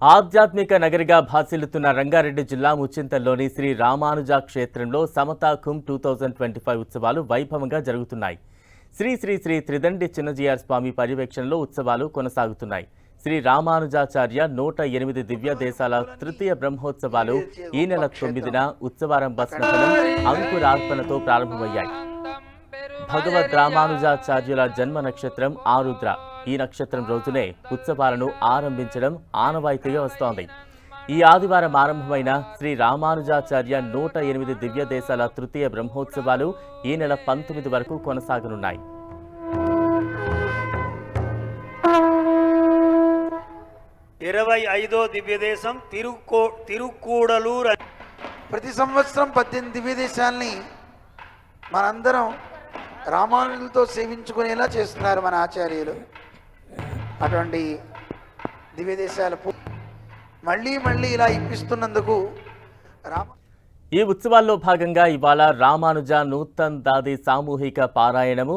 ఆధ్యాత్మిక నగరిగా భాసిల్లుతున్న రంగారెడ్డి జిల్లా ముచ్చింతల్లోని శ్రీ రామానుజ క్షేత్రంలో సమతా కుంభ్ 2025 ఉత్సవాలు వైభవంగా జరుగుతున్నాయి. శ్రీ శ్రీ శ్రీ త్రిదండి చిన్నజీఆర్ స్వామి పర్యవేక్షణలో ఉత్సవాలు కొనసాగుతున్నాయి. శ్రీ రామానుజాచార్య 108 దివ్య దేశాల తృతీయ బ్రహ్మోత్సవాలు ఈ నెల 9న ఉత్సవారంభ స్నానం అంకురార్పణతో ప్రారంభమయ్యాయి. భగవద్ రామానుజాచార్యుల జన్మ నక్షత్రం ఆరుద్ర. ఈ నక్షత్రం రోజునే ఉత్సవాలను ఆరంభించడం ఆనవాయితీగా వస్తోంది. ఈ ఆదివారం ఆరంభమైన శ్రీ రామానుజాచార్య 108 దివ్య దేశాల తృతీయ బ్రహ్మోత్సవాలు ఈ నెల 19 వరకు కొనసాగనున్నాయి. దివ్యదేశం తిరుక్కూడలూరు. ప్రతి సంవత్సరం 18 దివ్య దేశాలని మనందరం రామానుజులతో సేవించుకునేలా చేస్తున్నారు మన ఆచార్యులు. అటువంటి దివ్య దేశాల మళ్ళీ ఇలా ఇప్పిస్తున్నందుకు ఈ ఉత్సవాల్లో భాగంగా ఇవాళ రామానుజ నూతన్ దాది సామూహిక పారాయణము,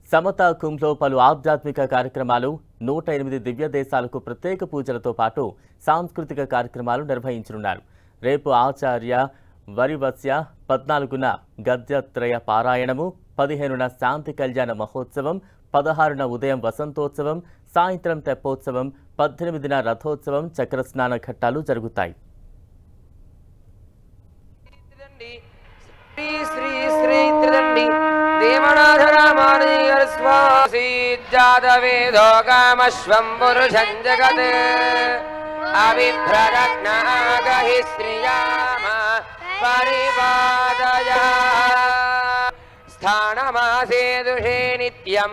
సమతా కుంభ్లో పలు ఆధ్యాత్మిక కార్యక్రమాలు, 108 దివ్య దేశాలకు ప్రత్యేక పూజలతో పాటు సాంస్కృతిక కార్యక్రమాలు నిర్వహించనున్నారు. రేపు ఆచార్య వరివస్య, 14న గద్యత్రయ పారాయణము, 15న శాంతి కళ్యాణ మహోత్సవం, 16న ఉదయం వసంతోత్సవం, సాయంత్రం తెప్పోత్సవం, 18న రథోత్సవం, చక్రస్నాన ఘట్టాలు జరుగుతాయి. స్థానమాసే దుషే నిత్యం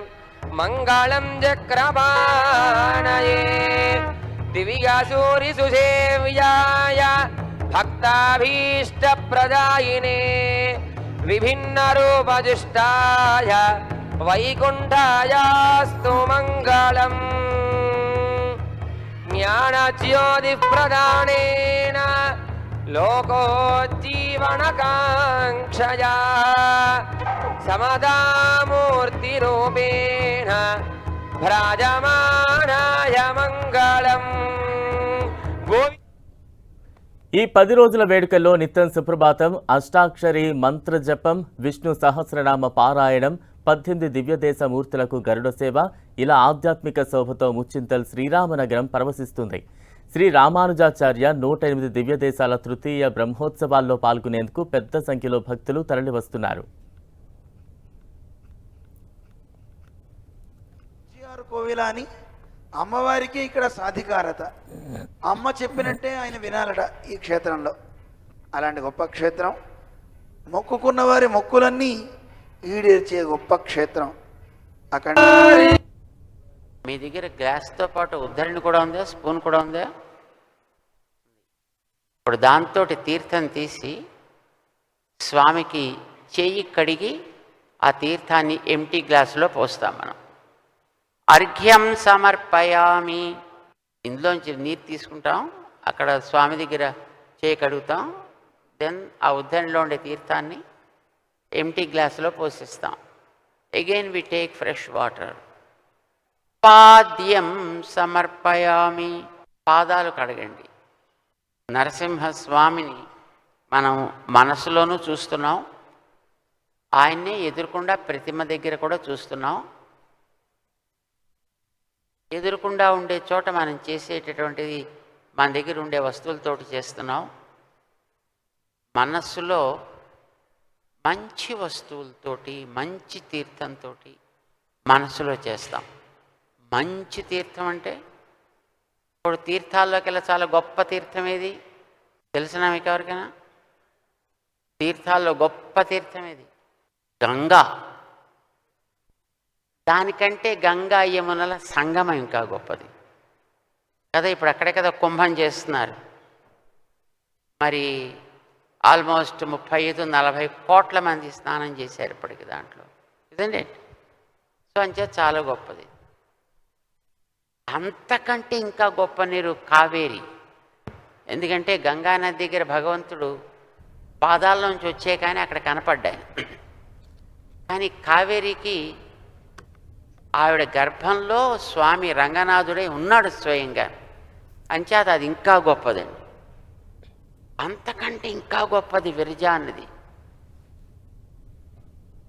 మంగళం చక్రపాణయే దివ్యసూరి సుసేవ్యాయ భక్తాభీష్టప్రదాయినే విభిన్న రూపజుష్టాయ వైకుంఠాయాస్తు మంగళం. జ్ఞానజ్యోతిప్రదానేన లోకోజ్జీవనకాంక్షయా సమదామూర్తిరూపేణ భ్రాజమానాయ మంగళం. ఈ 10 రోజుల వేడుకల్లో నిత్యం సుప్రభాతం, అష్టాక్షరి మంత్ర జపం, విష్ణు సహస్రనామ పారాయణం, 18 దివ్యదేశ మూర్తులకు గరుడ సేవ, ఇలా ఆధ్యాత్మిక శోభతో ముచ్చింతల్ శ్రీరామనగరం పరవశిస్తుంది. శ్రీ రామానుజాచార్య 108 దివ్య దేశాల తృతీయ బ్రహ్మోత్సవాల్లో పాల్గొనేందుకు పెద్ద సంఖ్యలో భక్తులు తరలివస్తున్నారు. కోవిలాని అమ్మవారికి ఇక్కడ సాధికారత, అమ్మ చెప్పినట్టే ఆయన వినాలట ఈ క్షేత్రంలో. అలాంటి గొప్ప క్షేత్రం, మొక్కుకున్న వారి మొక్కులన్నీ ఈడేర్చే గొప్ప క్షేత్రం. అక్కడ మీ దగ్గర గ్లాస్తో పాటు ఉద్ధరణ కూడా ఉందా, స్పూన్ కూడా ఉందా? ఇప్పుడు దాంతో తీర్థం తీసి స్వామికి చెయ్యి కడిగి ఆ తీర్థాన్ని ఎంటీ గ్లాసులో పోస్తాం మనం. అర్ఘ్యం సమర్పయామి, ఇందులోంచి నీరు తీసుకుంటాం, అక్కడ స్వామి దగ్గర చేయి కడుగుతాం, దెన్ ఆ ఉద్ధరణలో ఉండే తీర్థాన్ని ఎంటీ గ్లాసులో పోసిస్తాం. Again we take fresh water. పాద్యం సమర్పయామి, పాదాలు కడగండి. నరసింహస్వామిని మనం మనసులోనూ చూస్తున్నాం, ఆయన్నే ఎదురుకుండా ప్రతిమ దగ్గర కూడా చూస్తున్నాం. ఎదురుకుండా ఉండే చోట మనం చేసేటటువంటిది మన దగ్గర ఉండే వస్తువులతోటి చేస్తున్నాం. మనస్సులో మంచి వస్తువులతోటి, మంచి తీర్థంతో మనసులో చేస్తాం. మంచి తీర్థం అంటే ఇప్పుడు తీర్థాల్లోకెల్లా చాలా గొప్ప తీర్థం ఏది తెలిసినా మీకు ఎవరికైనా? తీర్థాల్లో గొప్ప తీర్థం ఏది? గంగా. దానికంటే గంగా యమునల సంగమం ఇంకా గొప్పది కదా. ఇప్పుడు అక్కడే కదా కుంభం చేస్తున్నారు. మరి ఆల్మోస్ట్ 35-40 కోట్ల మంది స్నానం చేశారు ఇప్పటికి దాంట్లో, ఇదండి. సో అంతే చాలా గొప్పది. అంతకంటే ఇంకా గొప్ప నీరు కావేరి. ఎందుకంటే గంగానది దగ్గర భగవంతుడు పాదాల నుంచి వచ్చే కానీ అక్కడ కనపడ్డాయి. కానీ కావేరికి ఆవిడ గర్భంలో స్వామి రంగనాథుడై ఉన్నాడు స్వయంగా. అంచేత అది ఇంకా గొప్పదండి. అంతకంటే ఇంకా గొప్పది విరజ అన్నది.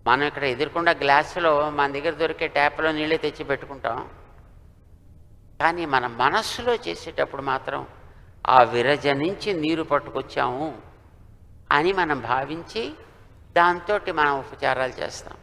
మనం ఇక్కడ ఎదుర్కొన్న గ్లాసులో మన దగ్గర దొరికే ట్యాప్లో నీళ్ళే తెచ్చి పెట్టుకుంటాం. కానీ మన మనస్సులో చేసేటప్పుడు మాత్రం ఆ విరజ నుంచి నీరు పట్టుకొచ్చాము అని మనం భావించి దాంతో మనం ఉపచారాలు చేస్తాం.